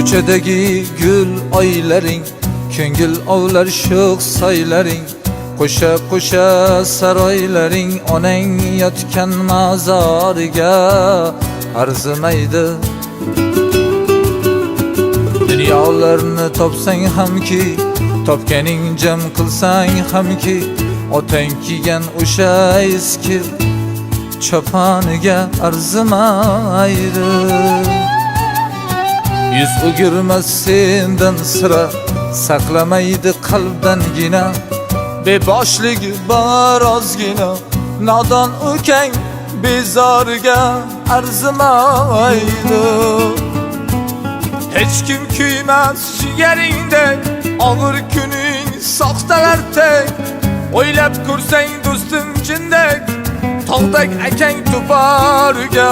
ko'chadagi gul oylaring, ko'ngil ovlar sho'x soylaring, qo'sha qo'sha saroylaring, onang yotgan ma'zoriga arzimaydi. Dunyolarni topsang hamki, topganing jam qilsang hamki, otang kiygan o'sha eski choponiga arzimaydi. Yuz o'girmas sendan sira, saqlamaydi qalbdangina, beboshlik bor ozgina, nodon ukang bezoriga arzimaydi. Hech kim kuymas jigaringdek, og'ir kuning soxtalardek, o'ylab ko'rsang do'stim jindek, tog'dak akang to'poriga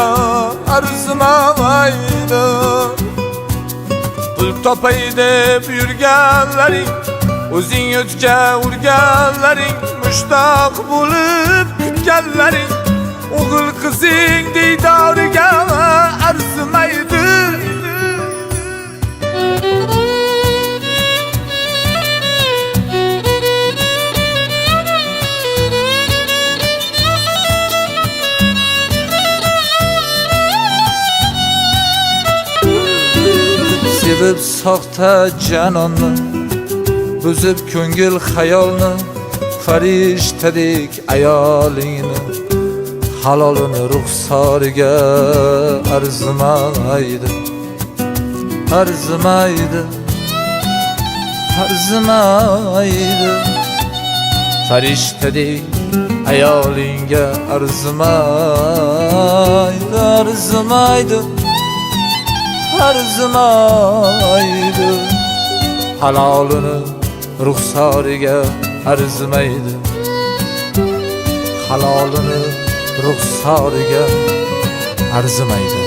arzimaydi. Pul topay deb yurganlaring, o'zing o'tga urganlaring, mushtoq bo'lib kutganlaring, o'g'il qizing diydoriga arzimaydi. Sevib soxta janonni, buzib ko'ngil xayolni, farishtadek ayolingni, halolini ruxsoriga arzimaydi. Arzimaydi, arzimaydi. Farishtadek ayolingga arzimaydi, arzimaydi, arzimaydi. Halolini ruxsoriga arzimaydi. Halolini ruxsoriga arzimaydi.